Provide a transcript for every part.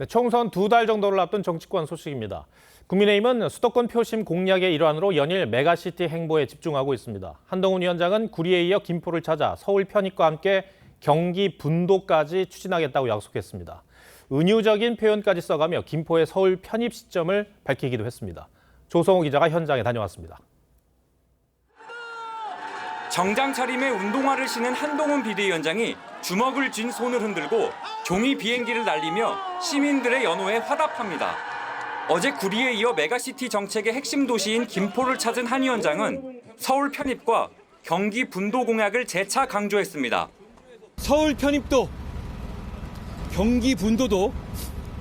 네, 총선 2달 정도를 앞둔 정치권 소식입니다. 국민의힘은 수도권 표심 공략의 일환으로 연일 메가시티 행보에 집중하고 있습니다. 한동훈 위원장은 구리에 이어 김포를 찾아 서울 편입과 함께 경기 분도까지 추진하겠다고 약속했습니다. 은유적인 표현까지 써가며 김포의 서울 편입 시점을 밝히기도 했습니다. 조성호 기자가 현장에 다녀왔습니다. 정장 차림에 운동화를 신은 한동훈 비대위원장이 주먹을 쥔 손을 흔들고 종이 비행기를 날리며 시민들의 연호에 화답합니다. 어제 구리에 이어 메가시티 정책의 핵심 도시인 김포를 찾은 한 위원장은 서울 편입과 경기 분도 공약을 재차 강조했습니다. 서울 편입도 경기 분도도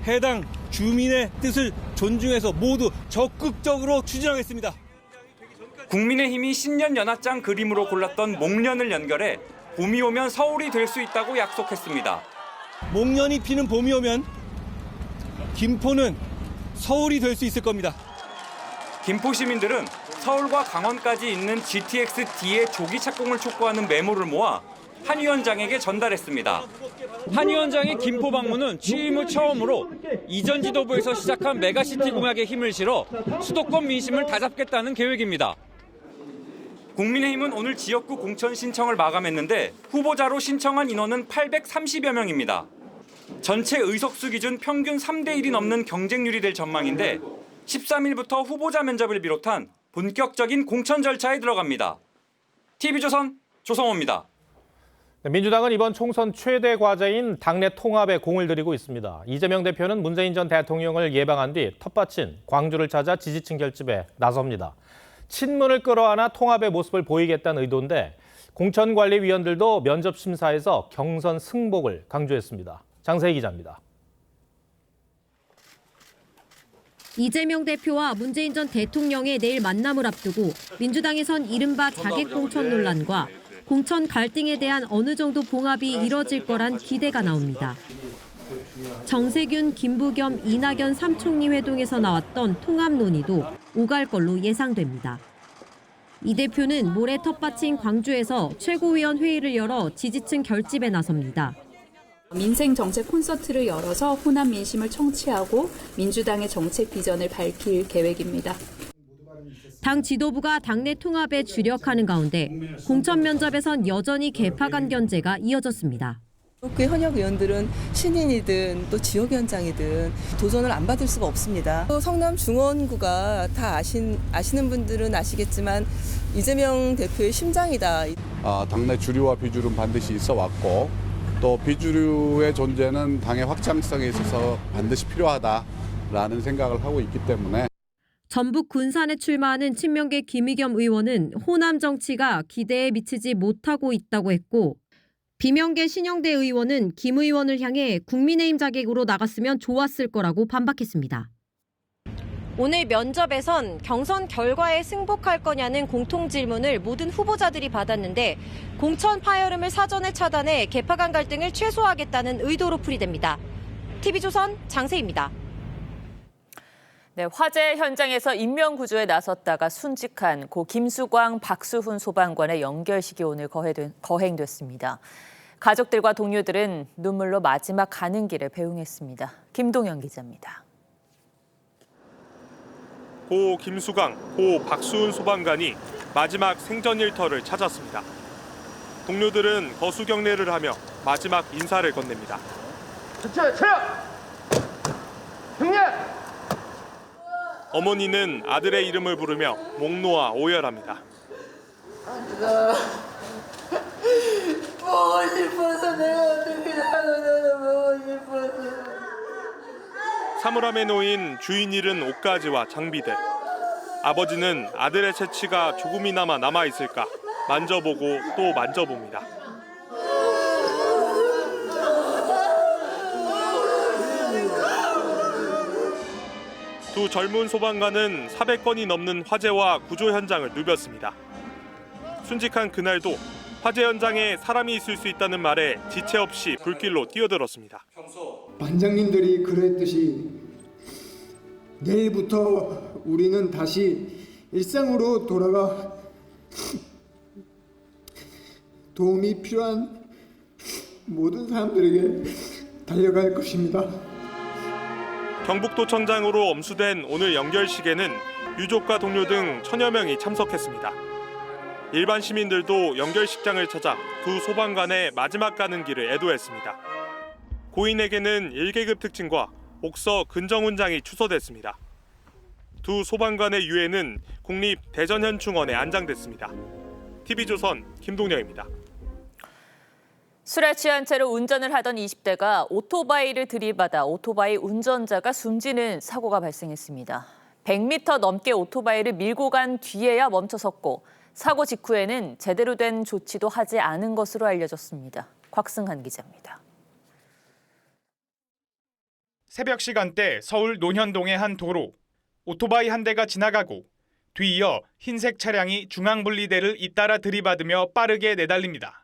해당 주민의 뜻을 존중해서 모두 적극적으로 추진하겠습니다. 국민의힘이 신년 연합장 그림으로 골랐던 목련을 연결해 봄이 오면 서울이 될 수 있다고 약속했습니다. 목련이 피는 봄이 오면 김포는 서울이 될 수 있을 겁니다. 김포 시민들은 서울과 강원까지 있는 GTX-D의 조기 착공을 촉구하는 메모를 모아 한 위원장에게 전달했습니다. 한 위원장의 김포 방문은 취임 후 처음으로 이전 지도부에서 시작한 메가시티 공약에 힘을 실어 수도권 민심을 다잡겠다는 계획입니다. 국민의힘은 오늘 지역구 공천 신청을 마감했는데 후보자로 신청한 인원은 830여 명입니다. 전체 의석수 기준 평균 3대 1이 넘는 경쟁률이 될 전망인데 13일부터 후보자 면접을 비롯한 본격적인 공천 절차에 들어갑니다. TV조선 조성호입니다. 민주당은 이번 총선 최대 과제인 당내 통합에 공을 들이고 있습니다. 이재명 대표는 문재인 전 대통령을 예방한 뒤 텃밭인 광주를 찾아 지지층 결집에 나섭니다. 친문을 끌어안아 통합의 모습을 보이겠다는 의도인데 공천관리위원들도 면접 심사에서 경선 승복을 강조했습니다. 장세희 기자입니다. 이재명 대표와 문재인 전 대통령의 내일 만남을 앞두고 민주당에선 이른바 자객 공천 논란과 공천 갈등에 대한 어느 정도 봉합이 이뤄질 거란 기대가 나옵니다. 정세균, 김부겸, 이낙연 3총리 회동에서 나왔던 통합 논의도 오갈 걸로 예상됩니다. 이 대표는 모레 텃밭인 광주에서 최고위원 회의를 열어 지지층 결집에 나섭니다. 민생 정책 콘서트를 열어서 호남 민심을 청취하고 민주당의 정책 비전을 밝힐 계획입니다. 당 지도부가 당내 통합에 주력하는 가운데 공천 면접에선 여전히 계파 간 견제가 이어졌습니다. 그 현역 의원들은 신인이든 또 지역위원장이든 도전을 안 받을 수가 없습니다. 또 성남 중원구가 다 아시는 분들은 아시겠지만 이재명 대표의 심장이다. 당내 주류와 비주류는 반드시 있어 왔고 또 비주류의 존재는 당의 확장성에 있어서 반드시 필요하다라는 생각을 하고 있기 때문에 전북 군산에 출마하는 친명계 김의겸 의원은 호남 정치가 기대에 미치지 못하고 있다고 했고 비명계 신영대 의원은 김 의원을 향해 국민의힘 자객으로 나갔으면 좋았을 거라고 반박했습니다. 오늘 면접에선 경선 결과에 승복할 거냐는 공통 질문을 모든 후보자들이 받았는데 공천 파열음을 사전에 차단해 계파 간 갈등을 최소화하겠다는 의도로 풀이됩니다. TV조선 장세희입니다. 네, 화재 현장에서 인명 구조에 나섰다가 순직한 고 김수광, 박수훈 소방관의 연결식이 오늘 거행됐습니다. 가족들과 동료들은 눈물로 마지막 가는 길을 배웅했습니다. 김동현 기자입니다. 고 김수광, 고 박수훈 소방관이 마지막 생전 일터를 찾았습니다. 동료들은 거수경례를 하며 마지막 인사를 건넵니다. 어머니는 아들의 이름을 부르며 목 놓아 오열합니다. 보고 싶어서 내가 어떻게 살아나서 보고 싶어서. 사물함에 놓인 주인 잃은 옷가지와 장비들. 아버지는 아들의 채취가 조금이나마 남아있을까 만져보고 또 만져봅니다. 두 젊은 소방관은 400건이 넘는 화재와 구조 현장을 누볐습니다. 순직한 그날도 화재 현장에 사람이 있을 수 있다는 말에 지체 없이 불길로 뛰어들었습니다. 반장님들이 그랬듯이 내일부터 우리는 다시 일상으로 돌아가 도움이 필요한 모든 사람들에게 달려갈 것입니다. 경북도청장으로 엄수된 오늘 연결식에는 유족과 동료 등 천여 명이 참석했습니다. 일반 시민들도 연결식장을 찾아 두 소방관의 마지막 가는 길을 애도했습니다. 고인에게는 1계급 특징과 옥서 근정훈장이 취소됐습니다. 두 소방관의 유해는 국립대전현충원에 안장됐습니다. TV조선 김동영입니다. 술에 취한 채로 운전을 하던 20대가 오토바이를 들이받아 오토바이 운전자가 숨지는 사고가 발생했습니다. 100m 넘게 오토바이를 밀고 간 뒤에야 멈춰섰고 사고 직후에는 제대로 된 조치도 하지 않은 것으로 알려졌습니다. 곽승한 기자입니다. 새벽 시간대 서울 논현동의 한 도로. 오토바이 한 대가 지나가고 뒤이어 흰색 차량이 중앙분리대를 잇따라 들이받으며 빠르게 내달립니다.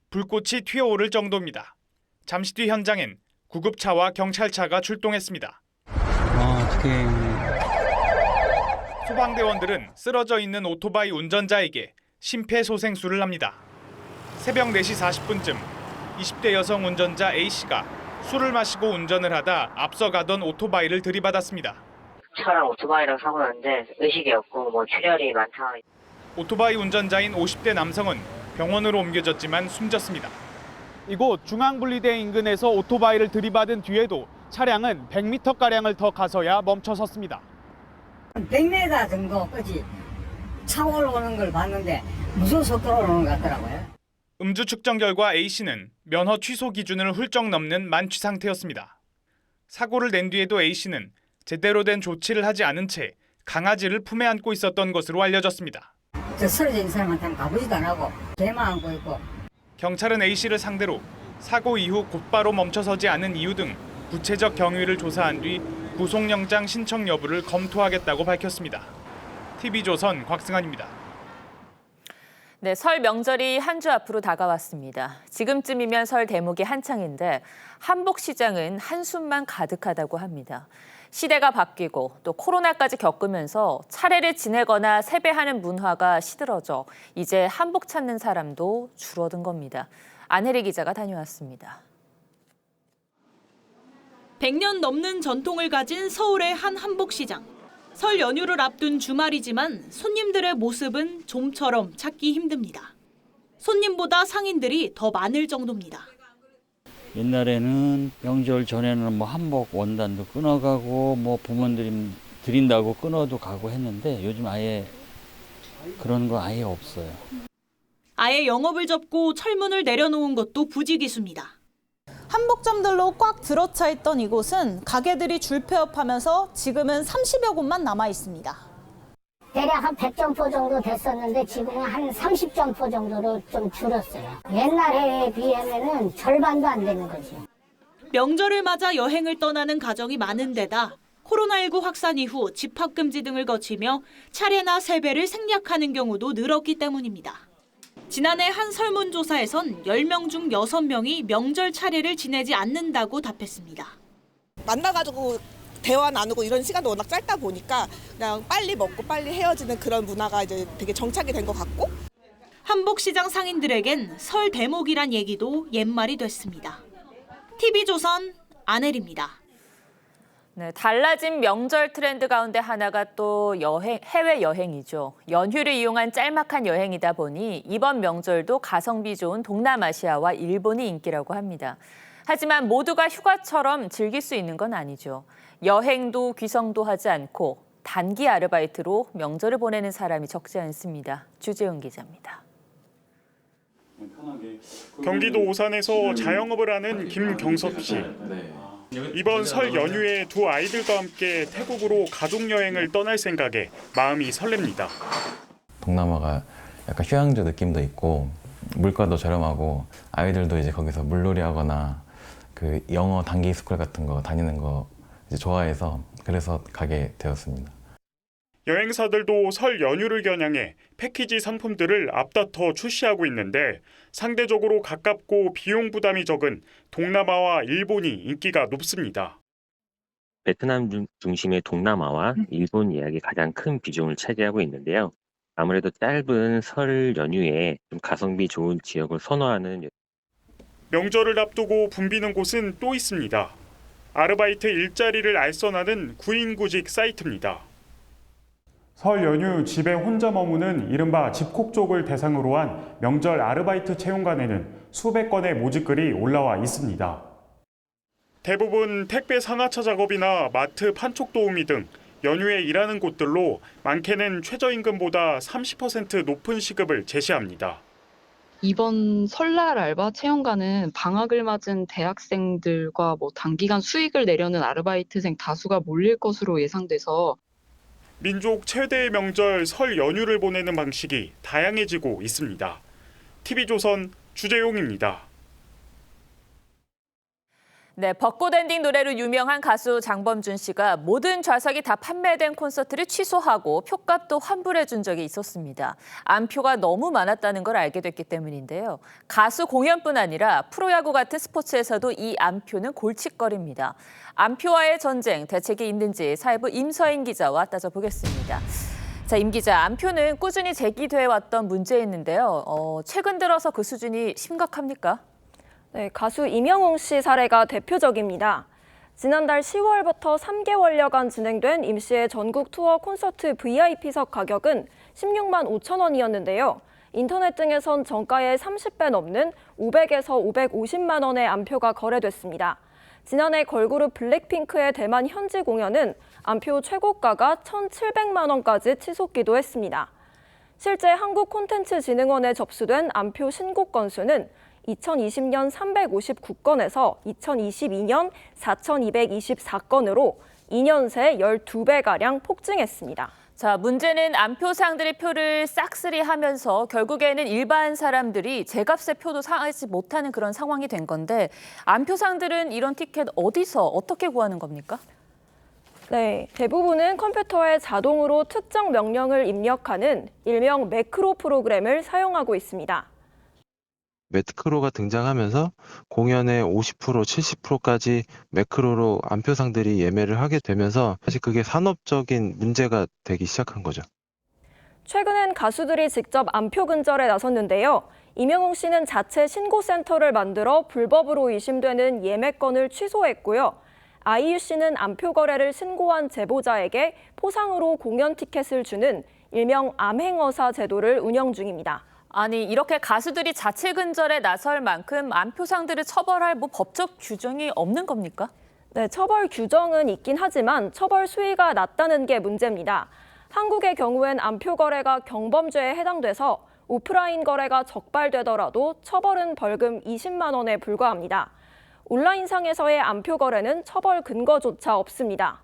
불꽃이 튀어오를 정도입니다. 잠시 뒤 현장엔 구급차와 경찰차가 출동했습니다. 소방대원들은 쓰러져 있는 오토바이 운전자에게 심폐소생술을 합니다. 새벽 4시 40분쯤 20대 여성 운전자 A씨가 술을 마시고 운전을 하다 앞서가던 오토바이를 들이받았습니다. 차랑 오토바이랑 사고 났는데 의식이 없고 출혈이 많다. 오토바이 운전자인 50대 남성은 병원으로 옮겨졌지만 숨졌습니다. 이곳 중앙분리대 인근에서 오토바이를 들이받은 뒤에도 차량은 100m가량을 더 가서야 멈춰섰습니다. 100m 정도까지 차 올라오는 걸 봤는데 무슨 속도로 오는 것 같더라고요. 음주 측정 결과 A씨는 면허 취소 기준을 훌쩍 넘는 만취 상태였습니다. 사고를 낸 뒤에도 A씨는 제대로 된 조치를 하지 않은 채 강아지를 품에 안고 있었던 것으로 알려졌습니다. 저 쓰러진 사람한테는 가보지도 안 하고 개만 안고 있고. 경찰은 A씨를 상대로 사고 이후 곧바로 멈춰서지 않은 이유 등 구체적 경위를 조사한 뒤 구속영장 신청 여부를 검토하겠다고 밝혔습니다. TV조선 곽승환입니다. 네, 설 명절이 한 주 앞으로 다가왔습니다. 지금쯤이면 설 대목이 한창인데 한복시장은 한숨만 가득하다고 합니다. 시대가 바뀌고 또 코로나까지 겪으면서 차례를 지내거나 세배하는 문화가 시들어져 이제 한복 찾는 사람도 줄어든 겁니다. 안혜리 기자가 다녀왔습니다. 100년 넘는 전통을 가진 서울의 한 한복시장. 설 연휴를 앞둔 주말이지만 손님들의 모습은 좀처럼 찾기 힘듭니다. 손님보다 상인들이 더 많을 정도입니다. 옛날에는 명절 전에는 한복 원단도 끊어가고 부모님들이 드린다고 끊어도 가고 했는데 요즘 아예 그런 거 아예 없어요. 아예 영업을 접고 철문을 내려놓은 것도 부지기수입니다. 한복점들로 꽉 들어차 있던 이곳은 가게들이 줄폐업하면서 지금은 30여 곳만 남아 있습니다. 대략 한 100점포 정도 됐었는데 지금은 한 30점포 정도로 좀 줄었어요. 옛날에 비하면은 절반도 안 되는 거지. 명절을 맞아 여행을 떠나는 가정이 많은 데다 코로나19 확산 이후 집합금지 등을 거치며 차례나 세배를 생략하는 경우도 늘었기 때문입니다. 지난해 한 설문조사에선 10명 중 6명이 명절 차례를 지내지 않는다고 답했습니다. 만나가지고 대화 나누고 이런 시간도 워낙 짧다 보니까 그냥 빨리 먹고 빨리 헤어지는 그런 문화가 이제 되게 정착이 된 것 같고. 한복시장 상인들에겐 설 대목이란 얘기도 옛말이 됐습니다. TV조선 안혜리입니다. 네, 달라진 명절 트렌드 가운데 하나가 또 해외여행이죠. 연휴를 이용한 짤막한 여행이다 보니 이번 명절도 가성비 좋은 동남아시아와 일본이 인기라고 합니다. 하지만 모두가 휴가처럼 즐길 수 있는 건 아니죠. 여행도 귀성도 하지 않고 단기 아르바이트로 명절을 보내는 사람이 적지 않습니다. 주재훈 기자입니다. 경기도 오산에서 자영업을 하는 김경섭 씨. 이번 설 연휴에 두 아이들과 함께 태국으로 가족 여행을 떠날 생각에 마음이 설렙니다. 동남아가 약간 휴양지 느낌도 있고 물가도 저렴하고 아이들도 이제 거기서 물놀이하거나 그 영어 단기 스쿨 같은 거 다니는 거 이제 좋아해서 그래서 가게 되었습니다. 여행사들도 설 연휴를 겨냥해 패키지 상품들을 앞다퉈 출시하고 있는데 상대적으로 가깝고 비용 부담이 적은 동남아와 일본이 인기가 높습니다. 베트남 중심의 동남아와 일본 예약이 가장 큰 비중을 차지하고 있는데요. 아무래도 짧은 설 연휴에 좀 가성비 좋은 지역을 선호하는 명절을 앞두고 붐비는 곳은 또 있습니다. 아르바이트 일자리를 알선하는 구인구직 사이트입니다. 설 연휴 집에 혼자 머무는 이른바 집콕족을 대상으로 한 명절 아르바이트 채용관에는 수백 건의 모집글이 올라와 있습니다. 대부분 택배 상하차 작업이나 마트 판촉 도우미 등 연휴에 일하는 곳들로 많게는 최저임금보다 30% 높은 시급을 제시합니다. 이번 설날 알바 채용관은 방학을 맞은 대학생들과 단기간 수익을 내려는 아르바이트생 다수가 몰릴 것으로 예상돼서 민족 최대의 명절 설 연휴를 보내는 방식이 다양해지고 있습니다. TV조선 주재용입니다. 네, 벚꽃 엔딩 노래로 유명한 가수 장범준 씨가 모든 좌석이 다 판매된 콘서트를 취소하고 표값도 환불해 준 적이 있었습니다. 안표가 너무 많았다는 걸 알게 됐기 때문인데요. 가수 공연뿐 아니라 프로야구 같은 스포츠에서도 이 안표는 골칫거리입니다. 안표와의 전쟁, 대책이 있는지 사회부 임서인 기자와 따져보겠습니다. 자, 임 기자, 안표는 꾸준히 제기돼 왔던 문제였는데요. 최근 들어서 그 수준이 심각합니까? 네, 가수 임영웅 씨 사례가 대표적입니다. 지난달 10월부터 3개월여간 진행된 임 씨의 전국 투어 콘서트 VIP석 가격은 16만 5천 원이었는데요. 인터넷 등에선 정가의 30배 넘는 500에서 550만 원의 안표가 거래됐습니다. 지난해 걸그룹 블랙핑크의 대만 현지 공연은 안표 최고가가 1,700만 원까지 치솟기도 했습니다. 실제 한국콘텐츠진흥원에 접수된 안표 신고 건수는 2020년 359건에서 2022년 4,224건으로 2년 새 12배가량 폭증했습니다. 자, 문제는 안표상들의 표를 싹쓸이하면서 결국에는 일반 사람들이 제값의 표도 사지 못하는 그런 상황이 된 건데 안표상들은 이런 티켓 어디서 어떻게 구하는 겁니까? 네, 대부분은 컴퓨터에 자동으로 특정 명령을 입력하는 일명 매크로 프로그램을 사용하고 있습니다. 매크로가 등장하면서 공연의 50%, 70%까지 매크로로 안표상들이 예매를 하게 되면서 사실 그게 산업적인 문제가 되기 시작한 거죠. 최근엔 가수들이 직접 안표 근절에 나섰는데요. 임영웅 씨는 자체 신고센터를 만들어 불법으로 의심되는 예매건을 취소했고요. 아이유 씨는 안표 거래를 신고한 제보자에게 포상으로 공연 티켓을 주는 일명 암행어사 제도를 운영 중입니다. 아니, 이렇게 가수들이 자체 근절에 나설 만큼 안표상들을 처벌할 법적 규정이 없는 겁니까? 네, 처벌 규정은 있긴 하지만 처벌 수위가 낮다는 게 문제입니다. 한국의 경우엔 안표 거래가 경범죄에 해당돼서 오프라인 거래가 적발되더라도 처벌은 벌금 20만 원에 불과합니다. 온라인상에서의 안표 거래는 처벌 근거조차 없습니다.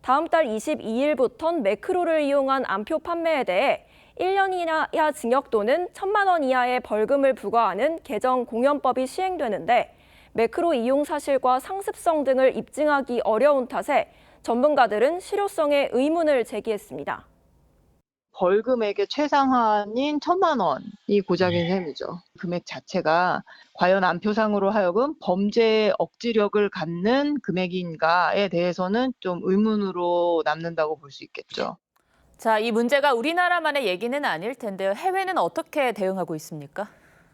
다음 달 22일부터는 매크로를 이용한 안표 판매에 대해 1년 이하 징역 또는 1,000만 원 이하의 벌금을 부과하는 개정 공연법이 시행되는데 매크로 이용 사실과 상습성 등을 입증하기 어려운 탓에 전문가들은 실효성에 의문을 제기했습니다. 벌금액의 최상한인 1,000만 원이 고작인 셈이죠. 금액 자체가 과연 안표상으로 하여금 범죄 억지력을 갖는 금액인가에 대해서는 좀 의문으로 남는다고 볼 수 있겠죠. 자, 이 문제가 우리나라만의 얘기는 아닐 텐데요. 해외는 어떻게 대응하고 있습니까?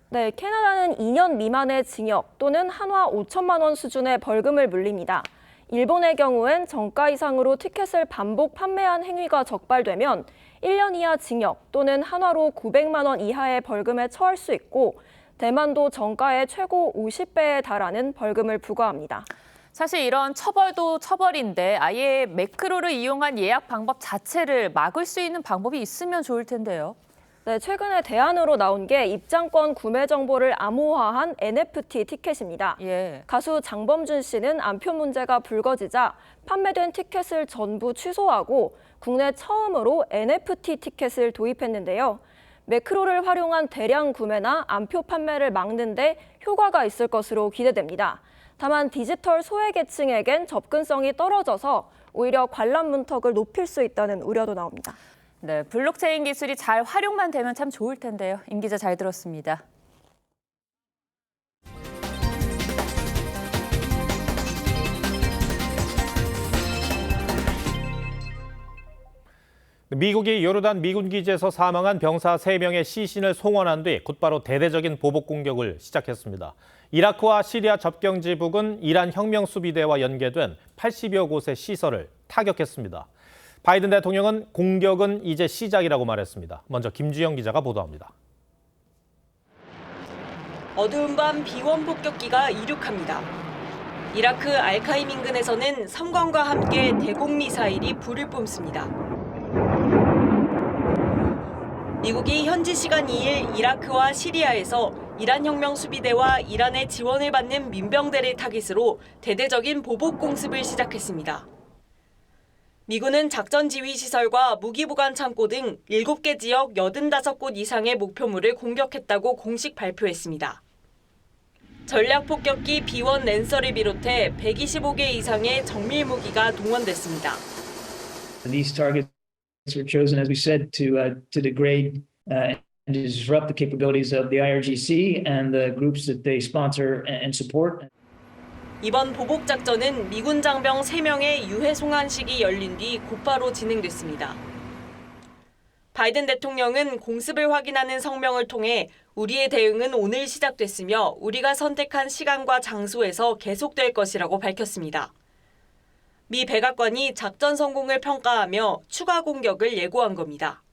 네, 캐나다는 2년 미만의 징역 또는 한화 5천만 원 수준의 벌금을 물립니다. 일본의 경우엔 정가 이상으로 티켓을 반복 판매한 행위가 적발되면 1년 이하 징역 또는 한화로 900만 원 이하의 벌금에 처할 수 있고 대만도 정가의 최고 50배에 달하는 벌금을 부과합니다. 사실 이런 처벌도 처벌인데 아예 매크로를 이용한 예약 방법 자체를 막을 수 있는 방법이 있으면 좋을 텐데요. 네, 최근에 대안으로 나온 게 입장권 구매 정보를 암호화한 NFT 티켓입니다. 가수 장범준 씨는 안표 문제가 불거지자 판매된 티켓을 전부 취소하고 국내 처음으로 NFT 티켓을 도입했는데요. 매크로를 활용한 대량 구매나 안표 판매를 막는 데 효과가 있을 것으로 기대됩니다. 다만 디지털 소외계층에겐 접근성이 떨어져서 오히려 관람 문턱을 높일 수 있다는 우려도 나옵니다. 네, 블록체인 기술이 잘 활용만 되면 참 좋을 텐데요. 임 기자 잘 들었습니다. 미국이 요르단 미군 기지에서 사망한 병사 3명의 시신을 송원한 뒤 곧바로 대대적인 보복 공격을 시작했습니다. 이라크와 시리아 접경지 부근 이란 혁명수비대와 연계된 80여 곳의 시설을 타격했습니다. 바이든 대통령은 공격은 이제 시작이라고 말했습니다. 먼저 김주영 기자가 보도합니다. 어두운 밤 비원 폭격기가 이륙합니다. 이라크 알카임 인근에서는 섬광과 함께 대공 미사일이 불을 뿜습니다. 미국이 현지 시간 2일 이라크와 시리아에서 이란 혁명 수비대와 이란의 지원을 받는 민병대를 타깃으로 대대적인 보복 공습을 시작했습니다. 미군은 작전 지휘 시설과 무기 보관 창고 등 7개 지역 85곳 이상의 목표물을 공격했다고 공식 발표했습니다. 전략 폭격기 B-1 랜서를 비롯해 125개 이상의 정밀 무기가 동원됐습니다. These targets were chosen, as we said, to degrade and to disrupt the capabilities of the IRGC and the groups that they sponsor and support. 이번 보복 작전은 미군 장병 3명의 유해 송환식이 열린 뒤 곧바로 진행됐습니다. 바이든 대통령은 공습을 확인하는 성명을 통해 우리의 대응은 오늘 시작됐으며 우리가 선택한 시간과 장소에서 계속될 것이라고 밝혔습니다. 미 백악관이 작전 성공을 평가하며 추가 공격을 예고한 겁니다.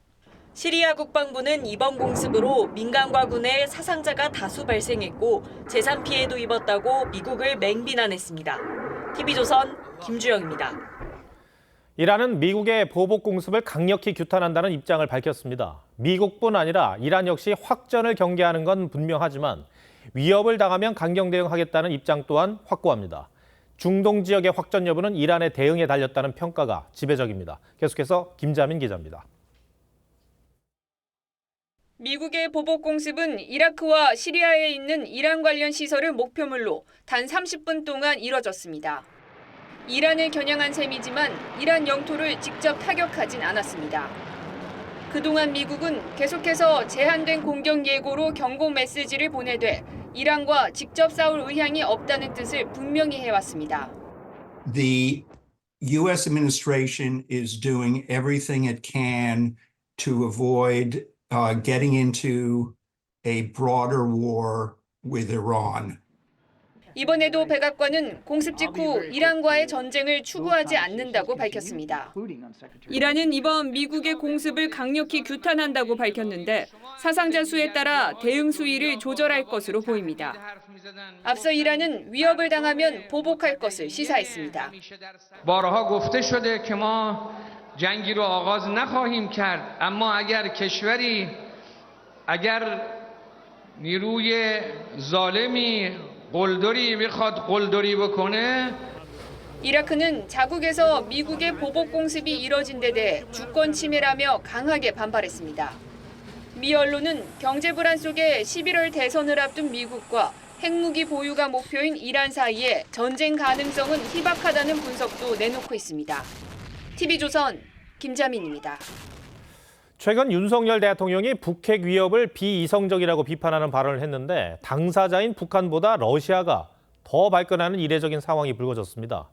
시리아 국방부는 이번 공습으로 민간과 군의 사상자가 다수 발생했고 재산 피해도 입었다고 미국을 맹비난했습니다. TV조선 김주영입니다. 이란은 미국의 보복 공습을 강력히 규탄한다는 입장을 밝혔습니다. 미국뿐 아니라 이란 역시 확전을 경계하는 건 분명하지만 위협을 당하면 강경 대응하겠다는 입장 또한 확고합니다. 중동 지역의 확전 여부는 이란의 대응에 달렸다는 평가가 지배적입니다. 계속해서 김자민 기자입니다. 미국의 보복 공습은 이라크와 시리아에 있는 이란 관련 시설을 목표물로 단 30분 동안 이뤄졌습니다. 이란을 겨냥한 셈이지만 이란 영토를 직접 타격하진 않았습니다. 그동안 미국은 계속해서 제한된 공격 예고로 경고 메시지를 보내되 이란과 직접 싸울 의향이 없다는 뜻을 분명히 해왔습니다. The U.S. administration is doing everything it can to avoid getting into a broader war with Iran. 이번에도 백악관은 공습 직후 이란과의 전쟁을 추구하지 않는다고 밝혔습니다. 이란은 이번 미국의 공습을 강력히 규탄한다고 밝혔는데 사상자 수에 따라 대응 수위를 조절할 것으로 보입니다. 앞서 이란은 위협을 당하면 보복할 것을 시사했습니다. بارها گفته شده که ما جنگی رو آغاز نخواهیم کرد اما اگر کشوری اگر نیروی ظالمی قلدری میخواد قلدری بکنه 이라크는 자국에서 미국의 보복 공습이 이뤄진 데 대해 주권 침해라며 강하게 반발했습니다. 미 언론은 경제 불안 속에 11월 대선을 앞둔 미국과 핵무기 보유가 목표인 이란 사이에 전쟁 가능성은 희박하다는 분석도 내놓고 있습니다. TV조선 김자민입니다. 최근 윤석열 대통령이 북핵 위협을 비이성적이라고 비판하는 발언을 했는데 당사자인 북한보다 러시아가 더 발끈하는 이례적인 상황이 불거졌습니다.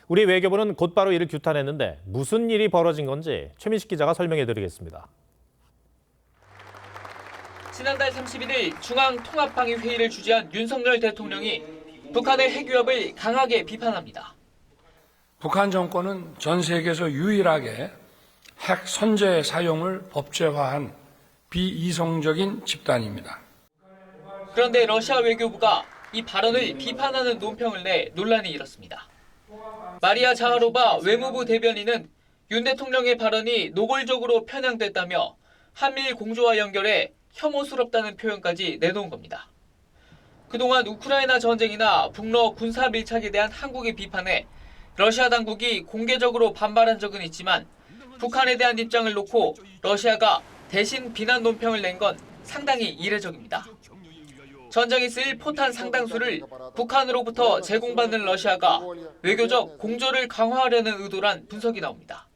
우리 외교부는 곧바로 이를 규탄했는데 무슨 일이 벌어진 건지 최민식 기자가 설명해 드리겠습니다. 지난달 31일 중앙통합방위회의를 주재한 윤석열 대통령이 북한의 핵 위협을 강하게 비판합니다. 북한 정권은 전 세계에서 유일하게 핵 선제 사용을 법제화한 비이성적인 집단입니다. 그런데 러시아 외교부가 이 발언을 비판하는 논평을 내 논란이 일었습니다. 마리아 자하로바 외무부 대변인은 윤 대통령의 발언이 노골적으로 편향됐다며 한미일 공조와 연결해 혐오스럽다는 표현까지 내놓은 겁니다. 그동안 우크라이나 전쟁이나 북러 군사 밀착에 대한 한국의 비판에 러시아 당국이 공개적으로 반발한 적은 있지만 북한에 대한 입장을 놓고 러시아가 대신 비난 논평을 낸 건 상당히 이례적입니다. 전장에 쓰일 포탄 상당수를 북한으로부터 제공받는 러시아가 외교적 공조를 강화하려는 의도란 분석이 나옵니다.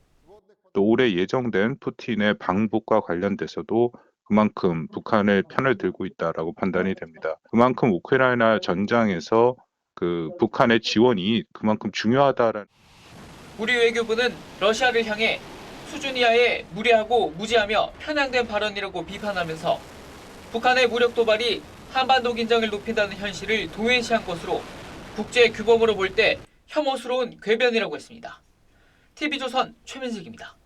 또 올해 예정된 푸틴의 방북과 관련돼서도 그만큼 북한의 편을 들고 있다라고 판단이 됩니다. 그만큼 우크라이나 전장에서 북한의 지원이 그만큼 중요하다라는. 우리 외교부는 러시아를 향해 수준 이하의 무례하고 무지하며 편향된 발언이라고 비판하면서 북한의 무력 도발이 한반도 긴장을 높인다는 현실을 도외시한 것으로 국제 규범으로 볼 때 혐오스러운 궤변이라고 했습니다. TV조선 최민식입니다.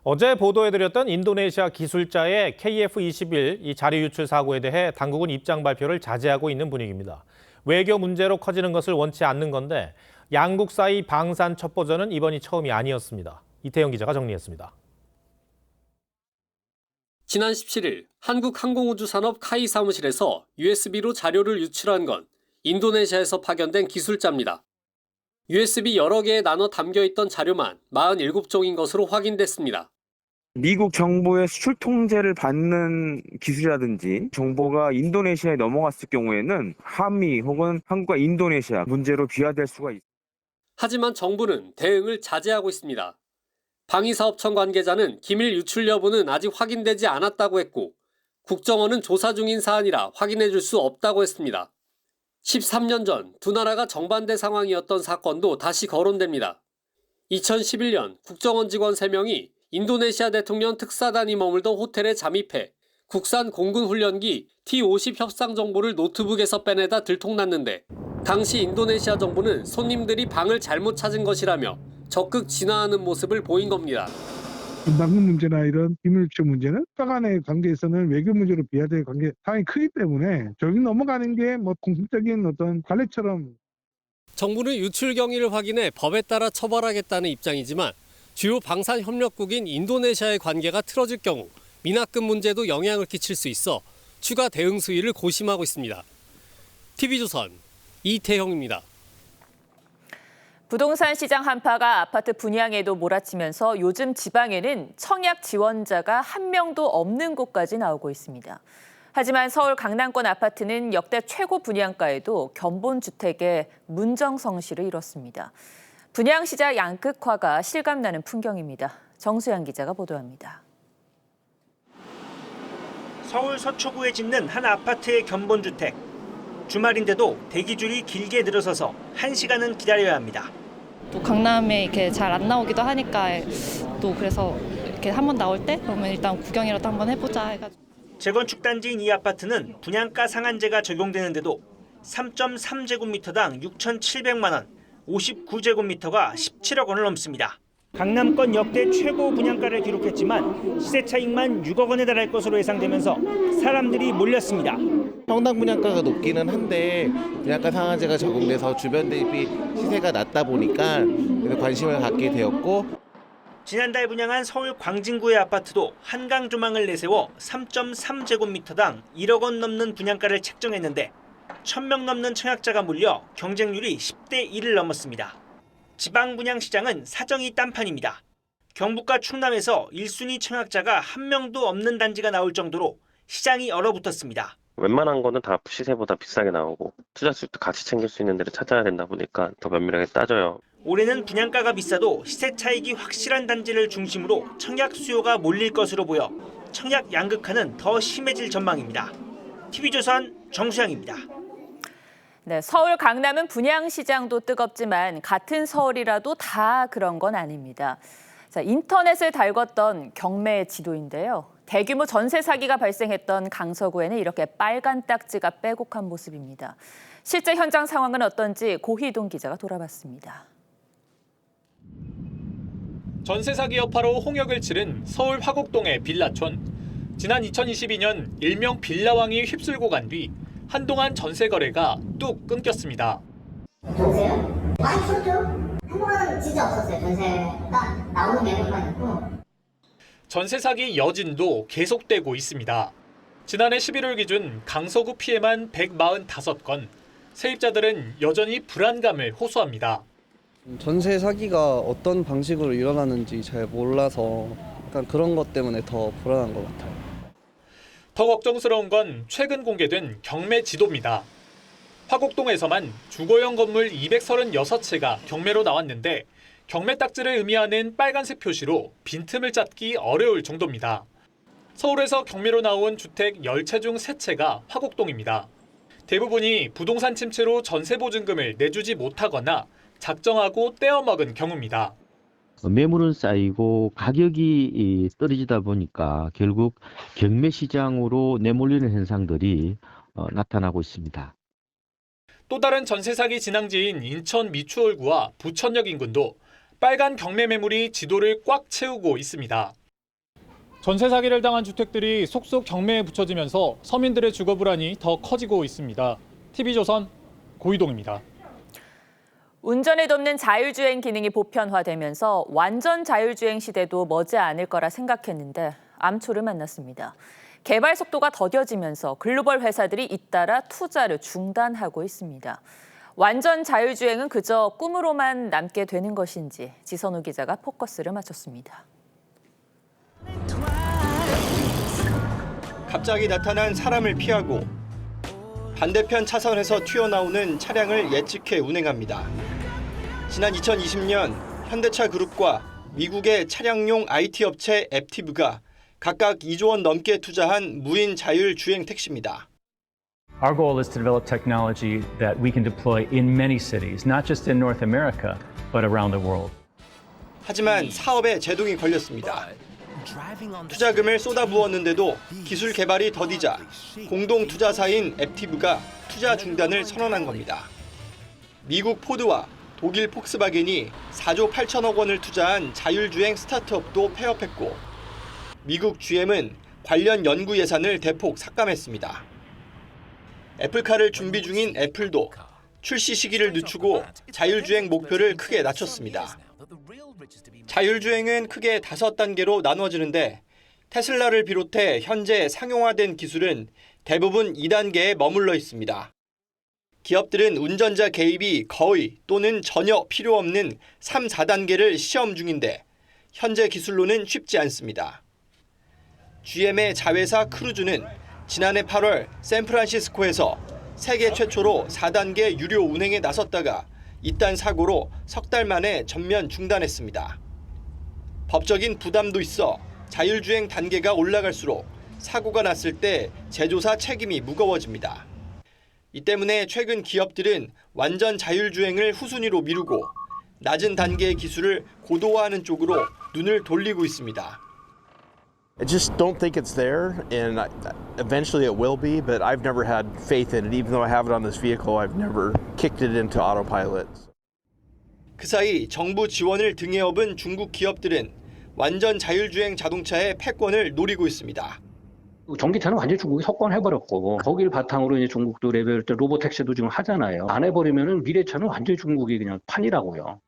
어제 보도해드렸던 인도네시아 기술자의 KF-21 이 자료 유출 사고에 대해 당국은 입장 발표를 자제하고 있는 분위기입니다. 외교 문제로 커지는 것을 원치 않는 건데 양국 사이 방산 첩보전은 이번이 처음이 아니었습니다. 이태영 기자가 정리했습니다. 지난 17일 한국항공우주산업 카이 사무실에서 USB로 자료를 유출한 건 인도네시아에서 파견된 기술자입니다. USB 여러 개에 나눠 담겨있던 자료만 47종인 것으로 확인됐습니다. 미국 정부의 수출 통제를 받는 기술이라든지 정보가 인도네시아에 넘어갔을 경우에는 한미 혹은 한국과 인도네시아 문제로 비화될 수가 있습니다. 하지만 정부는 대응을 자제하고 있습니다. 방위사업청 관계자는 기밀 유출 여부는 아직 확인되지 않았다고 했고 국정원은 조사 중인 사안이라 확인해 줄 수 없다고 했습니다. 13년 전 두 나라가 정반대 상황이었던 사건도 다시 거론됩니다. 2011년 국정원 직원 3명이 인도네시아 대통령 특사단이 머물던 호텔에 잠입해 국산 공군 훈련기 T-50 협상 정보를 노트북에서 빼내다 들통났는데 당시 인도네시아 정부는 손님들이 방을 잘못 찾은 것이라며 적극 진화하는 모습을 보인 겁니다. 방금 문제나 이런 기밀 유출 문제는 각 간의 관계에서는 외교 문제로 비화될 관계 상당히 크기 때문에 저기 넘어가는 게 뭐 공식적인 어떤 관례처럼. 정부는 유출 경위를 확인해 법에 따라 처벌하겠다는 입장이지만 주요 방산 협력국인 인도네시아의 관계가 틀어질 경우 미납금 문제도 영향을 끼칠 수 있어 추가 대응 수위를 고심하고 있습니다. TV조선 이태형입니다. 부동산 시장 한파가 아파트 분양에도 몰아치면서 요즘 지방에는 청약 지원자가 한 명도 없는 곳까지 나오고 있습니다. 하지만 서울 강남권 아파트는 역대 최고 분양가에도 견본주택의 문정성시를 이뤘습니다. 분양시장 양극화가 실감나는 풍경입니다. 정수양 기자가 보도합니다. 서울 서초구에 짓는 한 아파트의 견본주택. 주말인데도 대기줄이 길게 늘어서서 1시간은 기다려야 합니다. 또 강남에 이렇게 잘 안 나오기도 하니까 또 그래서 이렇게 한번 나올 때 그러면 일단 구경이라도 한번 해보자 해가지고. 재건축 단지인 이 아파트는 분양가 상한제가 적용되는데도 3.3제곱미터당 6,700만 원, 59제곱미터가 17억 원을 넘습니다. 강남권 역대 최고 분양가를 기록했지만 시세 차익만 6억 원에 달할 것으로 예상되면서 사람들이 몰렸습니다. 평당 분양가가 높기는 한데 분양가 상한제가 적용돼서 주변 대비 시세가 낮다 보니까 관심을 갖게 되었고, 지난달 분양한 서울 광진구의 아파트도 한강 조망을 내세워 3.3제곱미터당 1억 원 넘는 분양가를 책정했는데 1,000명 넘는 청약자가 몰려 경쟁률이 10대 1을 넘었습니다. 지방 분양 시장은 사정이 딴판입니다. 경북과 충남에서 1순위 청약자가 한 명도 없는 단지가 나올 정도로 시장이 얼어붙었습니다. 웬만한 거는 다 시세보다 비싸게 나오고 투자 수익도 같이 챙길 수 있는 데를 찾아야 된다 보니까 더 면밀하게 따져요. 올해는 분양가가 비싸도 시세 차익이 확실한 단지를 중심으로 청약 수요가 몰릴 것으로 보여 청약 양극화는 더 심해질 전망입니다. TV조선 정수양입니다. 네, 서울 강남은 분양시장도 뜨겁지만 같은 서울이라도 다 그런 건 아닙니다. 자, 인터넷을 달궜던 경매 지도인데요. 대규모 전세 사기가 발생했던 강서구에는 이렇게 빨간 딱지가 빼곡한 모습입니다. 실제 현장 상황은 어떤지 고희동 기자가 돌아봤습니다. 전세 사기 여파로 홍역을 치른 서울 화곡동의 빌라촌. 지난 2022년 일명 빌라왕이 휩쓸고 간 뒤 한동안 전세 거래가 뚝 끊겼습니다. 전세요? 많이 썼죠. 한 번은 진짜 없었어요. 전세가 나오는 매물만 있고. 전세 사기 여진도 계속되고 있습니다. 지난해 11월 기준 강서구 피해만 145건. 세입자들은 여전히 불안감을 호소합니다. 전세 사기가 어떤 방식으로 일어나는지 잘 몰라서 약간 그런 것 때문에 더 불안한 것 같아요. 더 걱정스러운 건 최근 공개된 경매 지도입니다. 화곡동에서만 주거용 건물 236채가 경매로 나왔는데 경매 딱지를 의미하는 빨간색 표시로 빈틈을 찾기 어려울 정도입니다. 서울에서 경매로 나온 주택 10채 중 3채가 화곡동입니다. 대부분이 부동산 침체로 전세 보증금을 내주지 못하거나 작정하고 떼어먹은 경우입니다. 매물은 쌓이고 가격이 떨어지다 보니까 결국 경매 시장으로 내몰리는 현상들이 나타나고 있습니다. 또 다른 전세 사기 진앙지인 인천 미추홀구와 부천역 인근도 빨간 경매 매물이 지도를 꽉 채우고 있습니다. 전세 사기를 당한 주택들이 속속 경매에 붙여지면서 서민들의 주거 불안이 더 커지고 있습니다. TV조선 고이동입니다. 운전에 돕는 자율주행 기능이 보편화되면서 완전 자율주행 시대도 머지않을 거라 생각했는데 암초를 만났습니다. 개발 속도가 더뎌지면서 글로벌 회사들이 잇따라 투자를 중단하고 있습니다. 완전 자율주행은 그저 꿈으로만 남게 되는 것인지 지선우 기자가 포커스를 맞췄습니다. 갑자기 나타난 사람을 피하고 반대편 차선에서 튀어나오는 차량을 예측해 운행합니다. 지난 2020년 현대차 그룹과 미국의 차량용 IT 업체 앱티브가 각각 2조 원 넘게 투자한 무인 자율주행 택시입니다. Our goal is to develop technology that we can deploy in many cities, not just in North America, but around the world. 하지만 사업에 제동이 걸렸습니다. 투자금을 쏟아부었는데도 기술 개발이 더디자 공동 투자사인 앱티브가 투자 중단을 선언한 겁니다. 미국 포드와 독일 폭스바겐이 4조 8천억 원을 투자한 자율주행 스타트업도 폐업했고 미국 GM은 관련 연구 예산을 대폭 삭감했습니다. 애플카를 준비 중인 애플도 출시 시기를 늦추고 자율주행 목표를 크게 낮췄습니다. 자율주행은 크게 5단계로 나눠지는데 테슬라를 비롯해 현재 상용화된 기술은 대부분 2단계에 머물러 있습니다. 기업들은 운전자 개입이 거의 또는 전혀 필요 없는 3, 4단계를 시험 중인데 현재 기술로는 쉽지 않습니다. GM의 자회사 크루즈는 지난해 8월 샌프란시스코에서 세계 최초로 4단계 유료 운행에 나섰다가 이딴 사고로 석 달 만에 전면 중단했습니다. 법적인 부담도 있어 자율주행 단계가 올라갈수록 사고가 났을 때 제조사 책임이 무거워집니다. 이 때문에 최근 기업들은 완전 자율주행을 후순위로 미루고 낮은 단계의 기술을 고도화하는 쪽으로 눈을 돌리고 있습니다. I just don't think it's there, and eventually it will be, but I've never had faith in it. Even though I have it on this vehicle, I've never kicked it into autopilot. 그 사이 정부 지원을 등에 업은 중국 기업들은 완전 자율주행 자동차의 패권을 노리고 있습니다. 전기차는 완전히 중국이 석권해버렸고 거기를 바탕으로 이제 중국도 레벨 때 로보택시도 지금 하잖아요. 안 해버리면은 미래차는 완전히 중국이 그냥 판이라고요.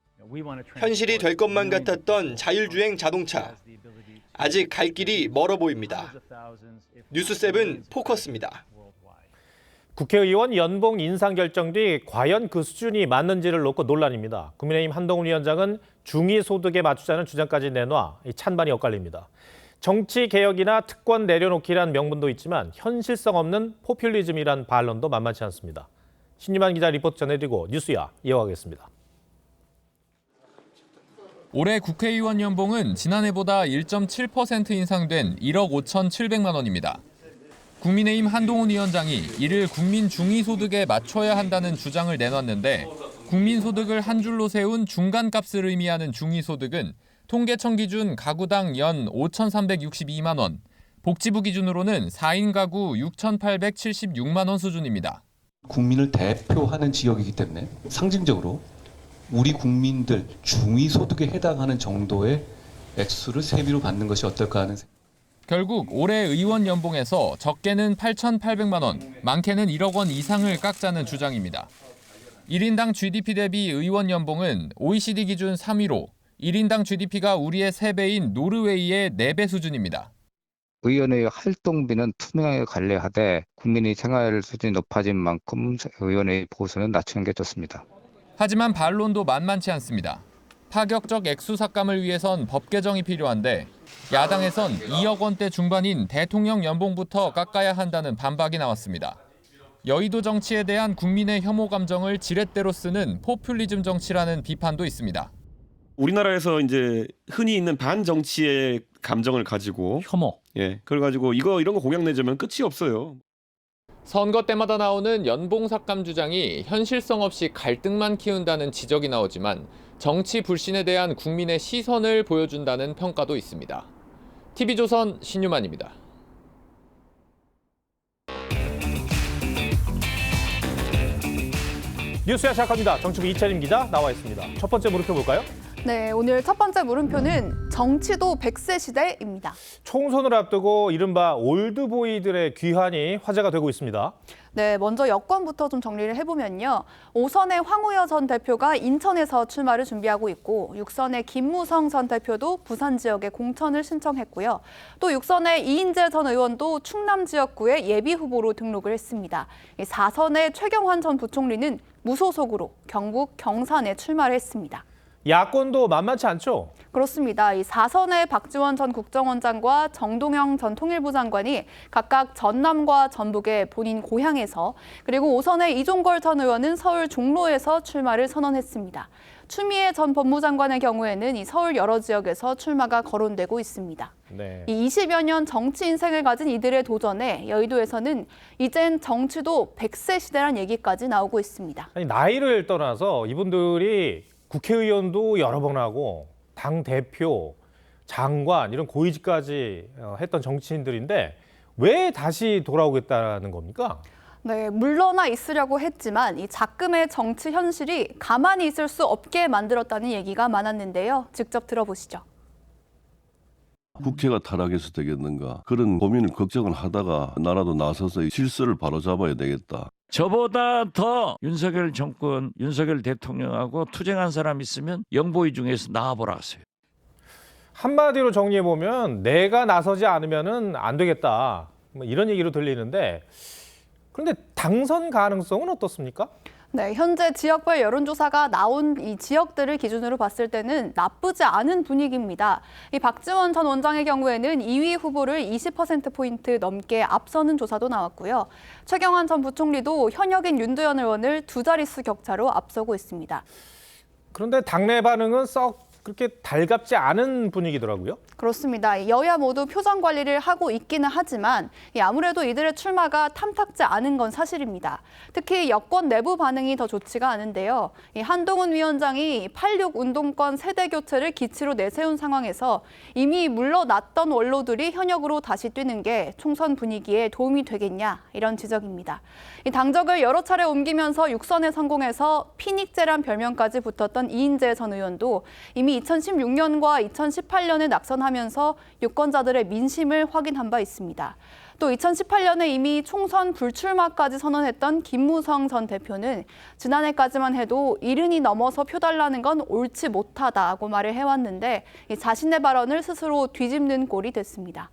현실이 될 것만 같았던 자율주행 자동차. 아직 갈 길이 멀어 보입니다. 뉴스7 포커스입니다. 국회의원 연봉 인상 결정 뒤 과연 그 수준이 맞는지를 놓고 논란입니다. 국민의힘 한동훈 위원장은 중위소득에 맞추자는 주장까지 내놔 찬반이 엇갈립니다. 정치개혁이나 특권 내려놓기란 명분도 있지만 현실성 없는 포퓰리즘이란 반론도 만만치 않습니다. 신유만 기자 리포트 전해드리고 뉴스야 이어가겠습니다. 올해 국회의원 연봉은 지난해보다 1.7% 인상된 1억 5,700만 원입니다. 국민의힘 한동훈 위원장이 이를 국민 중위소득에 맞춰야 한다는 주장을 내놨는데 국민소득을 한 줄로 세운 중간값을 의미하는 중위소득은 통계청 기준 가구당 연 5,362만 원, 복지부 기준으로는 4인 가구 6,876만 원 수준입니다. 국민을 대표하는 지역이기 때문에 상징적으로 우리 국민들 중위소득에 해당하는 정도의 액수를 세비로 받는 것이 어떨까 하는 생각. 결국 올해 의원 연봉에서 적게는 8,800만 원, 많게는 1억 원 이상을 깎자는 주장입니다. 1인당 GDP 대비 의원 연봉은 OECD 기준 3위로 1인당 GDP가 우리의 3배인 노르웨이의 4배 수준입니다. 의원의 활동비는 투명하게 관리하되 국민의 생활 수준이 높아진 만큼 의원의 보수는 낮추는 게 좋습니다. 하지만 반론도 만만치 않습니다. 파격적 액수 삭감을 위해선 법 개정이 필요한데 야당에선 2억 원대 중반인 대통령 연봉부터 깎아야 한다는 반박이 나왔습니다. 여의도 정치에 대한 국민의 혐오 감정을 지렛대로 쓰는 포퓰리즘 정치라는 비판도 있습니다. 우리나라에서 이제 흔히 있는 반정치의 감정을 가지고 혐오. 그걸 가지고 이런 거 공약 내자면 끝이 없어요. 선거 때마다 나오는 연봉 삭감 주장이 현실성 없이 갈등만 키운다는 지적이 나오지만 정치 불신에 대한 국민의 시선을 보여준다는 평가도 있습니다. TV조선 신유만입니다. 뉴스야 시작합니다. 정치부 이채림 기자 나와 있습니다. 첫 번째 물음표 볼까요? 네, 오늘 첫 번째 물음표는 정치도 100세 시대입니다. 총선을 앞두고 이른바 올드보이들의 귀환이 화제가 되고 있습니다. 네, 먼저 여권부터 좀 정리를 해보면요. 5선의 황우여 전 대표가 인천에서 출마를 준비하고 있고 6선의 김무성 전 대표도 부산 지역에 공천을 신청했고요. 또 6선의 이인재 전 의원도 충남 지역구에 예비 후보로 등록을 했습니다. 4선의 최경환 전 부총리는 무소속으로 경북 경산에 출마를 했습니다. 야권도 만만치 않죠? 그렇습니다. 이 4선의 박지원 전 국정원장과 정동영 전 통일부 장관이 각각 전남과 전북의 본인 고향에서, 그리고 5선의 이종걸 전 의원은 서울 종로에서 출마를 선언했습니다. 추미애 전 법무장관의 경우에는 이 서울 여러 지역에서 출마가 거론되고 있습니다. 네. 이 20여 년 정치 인생을 가진 이들의 도전에 여의도에서는 이젠 정치도 100세 시대란 얘기까지 나오고 있습니다. 아니, 나이를 떠나서 이분들이 국회의원도 여러 번 하고 당대표, 장관 이런 고위직까지 했던 정치인들인데 왜 다시 돌아오겠다는 겁니까? 네, 물러나 있으려고 했지만 이 작금의 정치 현실이 가만히 있을 수 없게 만들었다는 얘기가 많았는데요. 직접 들어보시죠. 국회가 타락해서 되겠는가 그런 고민을 걱정을 하다가 나라도 나서서 질서를 바로잡아야 되겠다. 저보다 더 윤석열 정권, 윤석열 대통령하고 투쟁한 사람 있으면 영보위 중에서 나와보라 하세요. 한마디로 정리해보면 내가 나서지 않으면 안 되겠다. 뭐 이런 얘기로 들리는데 그런데 당선 가능성은 어떻습니까? 네, 현재 지역별 여론조사가 나온 이 지역들을 기준으로 봤을 때는 나쁘지 않은 분위기입니다. 이 박지원 전 원장의 경우에는 2위 후보를 20%포인트 넘게 앞서는 조사도 나왔고요. 최경환 전 부총리도 현역인 윤두현 의원을 두 자릿수 격차로 앞서고 있습니다. 그런데 당내 반응은 썩 그렇게 달갑지 않은 분위기더라고요. 그렇습니다. 여야 모두 표정 관리를 하고 있기는 하지만 아무래도 이들의 출마가 탐탁지 않은 건 사실입니다. 특히 여권 내부 반응이 더 좋지가 않은데요. 한동훈 위원장이 86 운동권 세대 교체를 기치로 내세운 상황에서 이미 물러났던 원로들이 현역으로 다시 뛰는 게 총선 분위기에 도움이 되겠냐 이런 지적입니다. 당적을 여러 차례 옮기면서 6선에 성공해서 피닉제란 별명까지 붙었던 이인재 전 의원도 이미 2016년과 2018년에 낙선하면서 유권자들의 민심을 확인한 바 있습니다. 또 2018년에 이미 총선 불출마까지 선언했던 김무성 전 대표는 지난해까지만 해도 70이 넘어서 표 달라는 건 옳지 못하다고 말을 해왔는데 자신의 발언을 스스로 뒤집는 꼴이 됐습니다.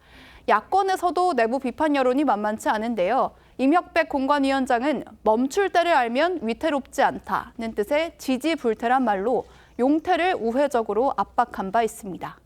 야권에서도 내부 비판 여론이 만만치 않은데요. 임혁백 공관위원장은 멈출 때를 알면 위태롭지 않다는 뜻의 지지불태란 말로 용태를 우회적으로 압박한 바 있습니다.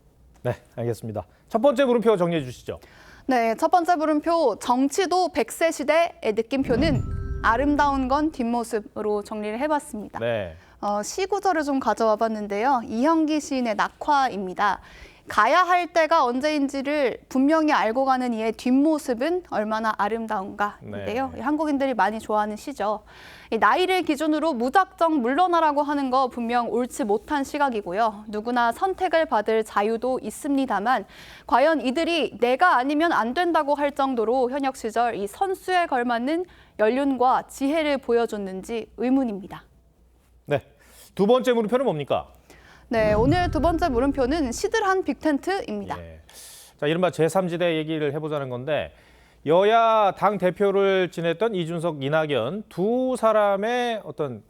네, 알겠습니다. 첫 번째 물음표 정리해 주시죠. 네, 첫 번째 물음표 정치도 100세 시대의 느낌표는 아름다운 건 뒷모습으로 정리를 해봤습니다. 네. 시 구절을 좀 가져와 봤는데요. 이형기 시인의 낙화입니다. 가야 할 때가 언제인지를 분명히 알고 가는 이의 뒷모습은 얼마나 아름다운가인데요. 네. 한국인들이 많이 좋아하는 시죠. 나이를 기준으로 무작정 물러나라고 하는 거 분명 옳지 못한 시각이고요. 누구나 선택을 받을 자유도 있습니다만 과연 이들이 내가 아니면 안 된다고 할 정도로 현역 시절 이 선수에 걸맞는 연륜과 지혜를 보여줬는지 의문입니다. 네, 두 번째 물음표는 뭡니까? 네, 오늘 두 번째 물음표는 시들한 빅텐트입니다. 예. 자, 이른바 제3지대 얘기를 해보자는 건데 여야 당 대표를 지냈던 이준석, 이낙연 두 사람의 어떤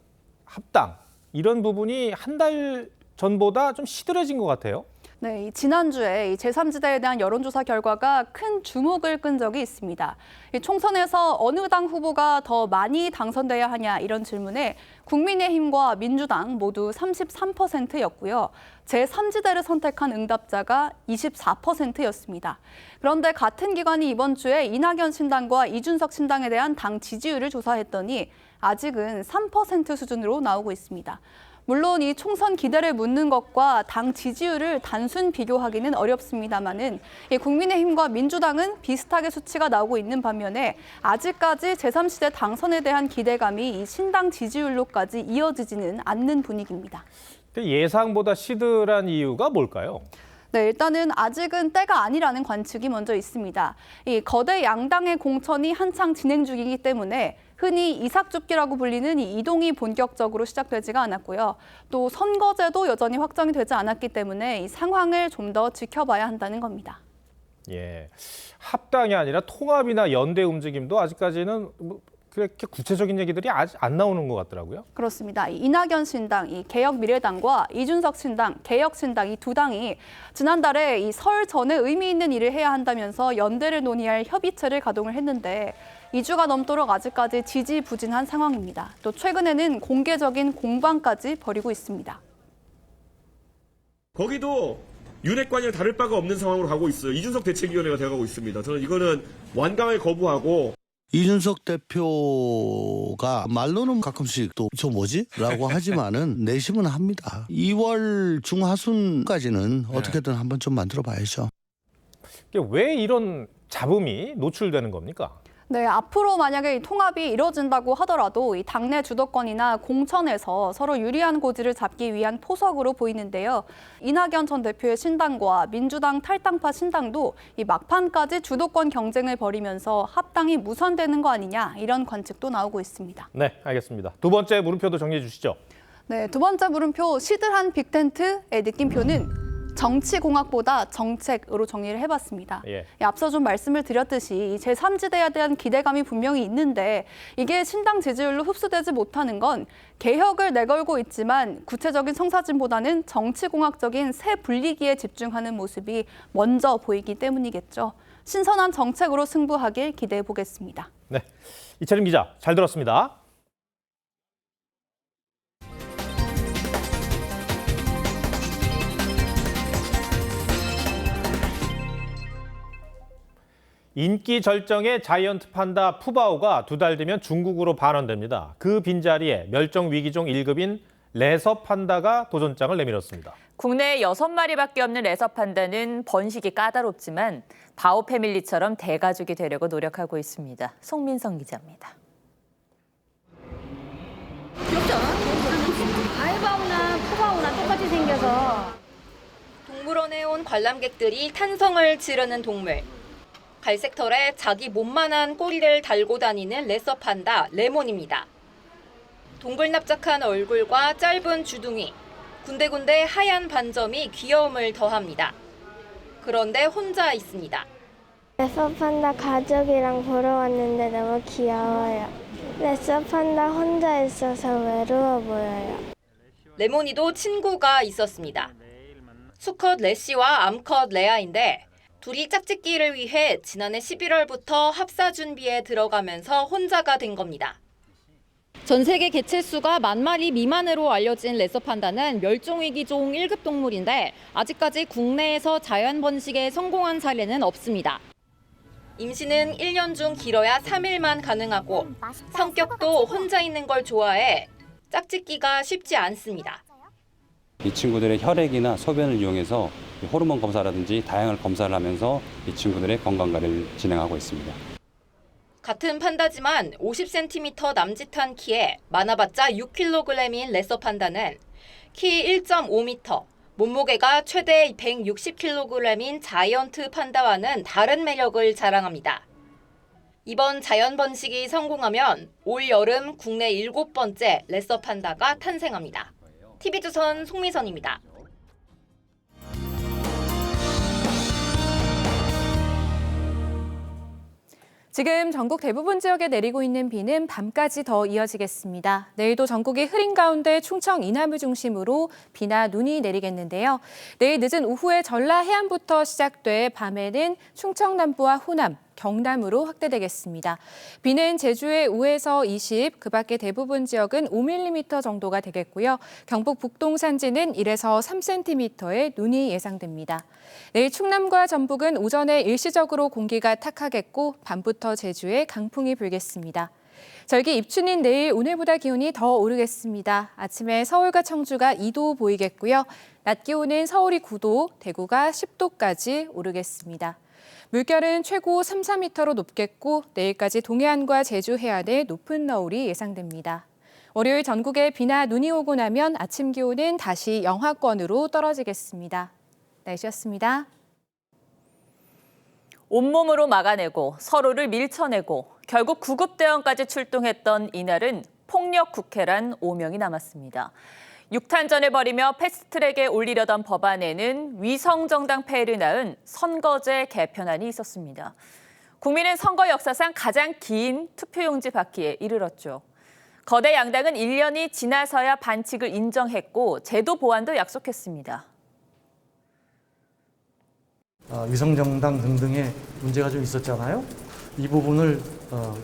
합당 이런 부분이 한 달 전보다 좀 시들해진 것 같아요. 네, 지난주에 제3지대에 대한 여론조사 결과가 큰 주목을 끈 적이 있습니다. 총선에서 어느 당 후보가 더 많이 당선돼야 하냐 이런 질문에 국민의힘과 민주당 모두 33%였고요. 제3지대를 선택한 응답자가 24%였습니다. 그런데 같은 기관이 이번 주에 이낙연 신당과 이준석 신당에 대한 당 지지율을 조사했더니 아직은 3% 수준으로 나오고 있습니다. 물론 이 총선 기대를 묻는 것과 당 지지율을 단순 비교하기는 어렵습니다만은 국민의힘과 민주당은 비슷하게 수치가 나오고 있는 반면에 아직까지 제3시대 당선에 대한 기대감이 이 신당 지지율로까지 이어지지는 않는 분위기입니다. 예상보다 시들한 이유가 뭘까요? 네, 일단은 아직은 때가 아니라는 관측이 먼저 있습니다. 이 거대 양당의 공천이 한창 진행 중이기 때문에 흔히 이삭줍기라고 불리는 이 이동이 본격적으로 시작되지가 않았고요. 또 선거제도 여전히 확정이 되지 않았기 때문에 이 상황을 좀 더 지켜봐야 한다는 겁니다. 예, 합당이 아니라 통합이나 연대 움직임도 아직까지는 그렇게 구체적인 얘기들이 아직 안 나오는 것 같더라고요. 그렇습니다. 이낙연 신당, 이 개혁미래당과 이준석 신당, 개혁신당 이 두 당이 지난달에 이 설 전에 의미 있는 일을 해야 한다면서 연대를 논의할 협의체를 가동을 했는데 2주가 넘도록 아직까지 지지부진한 상황입니다. 또 최근에는 공개적인 공방까지 벌이고 있습니다. 거기도 윤핵관이랑 다를 바가 없는 상황으로 가고 있어요. 이준석 대책위원회가 되어가고 있습니다. 저는 이거는 완강하게 거부하고 이준석 대표가 말로는 가끔씩 또 저 뭐지? 라고 하지만은 내심은 합니다. 2월 중하순까지는 어떻게든 한번 좀 만들어 봐야죠. 왜 이런 잡음이 노출되는 겁니까? 네, 앞으로 만약에 이 통합이 이뤄진다고 하더라도 이 당내 주도권이나 공천에서 서로 유리한 고지를 잡기 위한 포석으로 보이는데요. 이낙연 전 대표의 신당과 민주당 탈당파 신당도 이 막판까지 주도권 경쟁을 벌이면서 합당이 무산되는 거 아니냐 이런 관측도 나오고 있습니다. 네, 알겠습니다. 두 번째 물음표도 정리해 주시죠. 네, 두 번째 물음표 시들한 빅텐트의 느낌표는 정치공학보다 정책으로 정리를 해봤습니다. 앞서 좀 말씀을 드렸듯이 제3지대에 대한 기대감이 분명히 있는데 이게 신당 지지율로 흡수되지 못하는 건 개혁을 내걸고 있지만 구체적인 성사진보다는 정치공학적인 새 분리기에 집중하는 모습이 먼저 보이기 때문이겠죠. 신선한 정책으로 승부하길 기대해 보겠습니다. 네, 이채림 기자 잘 들었습니다. 인기 절정의 자이언트 판다 푸바오가 두 달 뒤면 중국으로 반환됩니다. 그 빈자리에 멸종 위기종 1급인 레서 판다가 도전장을 내밀었습니다. 국내에 6마리밖에 없는 레서 판다는 번식이 까다롭지만 바오 패밀리처럼 대가족이 되려고 노력하고 있습니다. 송민성 기자입니다. 귀엽지 않아? 알바오나 푸바오나 똑같이 생겨서. 동물원에 온 관람객들이 탄성을 지르는 동물. 갈색 털에 자기 몸만한 꼬리를 달고 다니는 레서 판다 레몬입니다. 동글납작한 얼굴과 짧은 주둥이, 군데군데 하얀 반점이 귀여움을 더합니다. 그런데 혼자 있습니다. 레서 판다 가족이랑 보러 왔는데 너무 귀여워요. 레서 판다 혼자 있어서 외로워 보여요. 레몬이도 친구가 있었습니다. 수컷 레시와 암컷 레아인데 둘이 짝짓기를 위해 지난해 11월부터 합사 준비에 들어가면서 혼자가 된 겁니다. 전 세계 개체수가 10,000마리 미만으로 알려진 레서 판다는 멸종위기종 1급 동물인데 아직까지 국내에서 자연 번식에 성공한 사례는 없습니다. 임신은 1년 중 길어야 3일만 가능하고 성격도 혼자 있는 걸 좋아해 짝짓기가 쉽지 않습니다. 이 친구들의 혈액이나 소변을 이용해서 호르몬 검사라든지 다양한 검사를 하면서 이 친구들의 건강관리를 진행하고 있습니다. 같은 판다지만 50cm 남짓한 키에 많아봤자 6kg인 레서 판다는 키 1.5m, 몸무게가 최대 160kg인 자이언트 판다와는 다른 매력을 자랑합니다. 이번 자연 번식이 성공하면 올 여름 국내 7번째 레서 판다가 탄생합니다. TV조선 송미선입니다. 지금 전국 대부분 지역에 내리고 있는 비는 밤까지 더 이어지겠습니다. 내일도 전국이 흐린 가운데 충청 이남을 중심으로 비나 눈이 내리겠는데요. 내일 늦은 오후에 전라 해안부터 시작돼 밤에는 충청 남부와 호남, 경남으로 확대되겠습니다. 비는 제주의 5에서 20, 그 밖에 대부분 지역은 5mm 정도가 되겠고요. 경북 북동 산지는 1에서 3cm의 눈이 예상됩니다. 내일 충남과 전북은 오전에 일시적으로 공기가 탁하겠고 밤부터 제주에 강풍이 불겠습니다. 절기 입춘인 내일 오늘보다 기온이 더 오르겠습니다. 아침에 서울과 청주가 2도 보이겠고요. 낮 기온은 서울이 9도, 대구가 10도까지 오르겠습니다. 물결은 최고 3, 4m로 높겠고 내일까지 동해안과 제주 해안에 높은 너울이 예상됩니다. 월요일 전국에 비나 눈이 오고 나면 아침 기온은 다시 영하권으로 떨어지겠습니다. 날씨였습니다. 온몸으로 막아내고 서로를 밀쳐내고 결국 구급대원까지 출동했던 이날은 폭력국회란 오명이 남았습니다. 6탄전을 벌이며 패스트트랙에 올리려던 법안에는 위성정당 폐해를 낳은 선거제 개편안이 있었습니다. 국민은 선거 역사상 가장 긴 투표용지 받기에 이르렀죠. 거대 양당은 1년이 지나서야 반칙을 인정했고 제도 보완도 약속했습니다. 위성정당 등등의 문제가 좀 있었잖아요. 이 부분을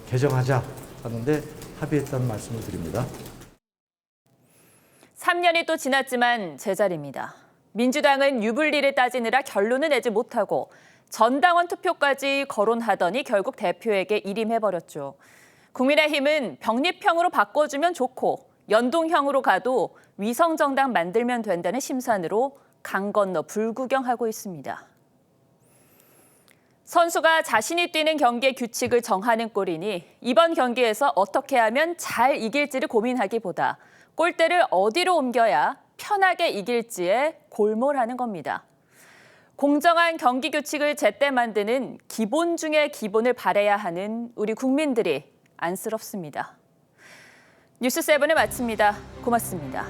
개정하자 하는데 합의했다는 말씀을 드립니다. 3년이 또 지났지만 제자리입니다. 민주당은 유불리를 따지느라 결론을 내지 못하고 전당원 투표까지 거론하더니 결국 대표에게 일임해버렸죠. 국민의힘은 병립형으로 바꿔주면 좋고 연동형으로 가도 위성정당 만들면 된다는 심산으로 강 건너 불구경하고 있습니다. 선수가 자신이 뛰는 경기의 규칙을 정하는 꼴이니 이번 경기에서 어떻게 하면 잘 이길지를 고민하기보다 골대를 어디로 옮겨야 편하게 이길지에 골몰하는 겁니다. 공정한 경기 규칙을 제때 만드는 기본 중의 기본을 바라야 하는 우리 국민들이 안쓰럽습니다. 뉴스7을 마칩니다. 고맙습니다.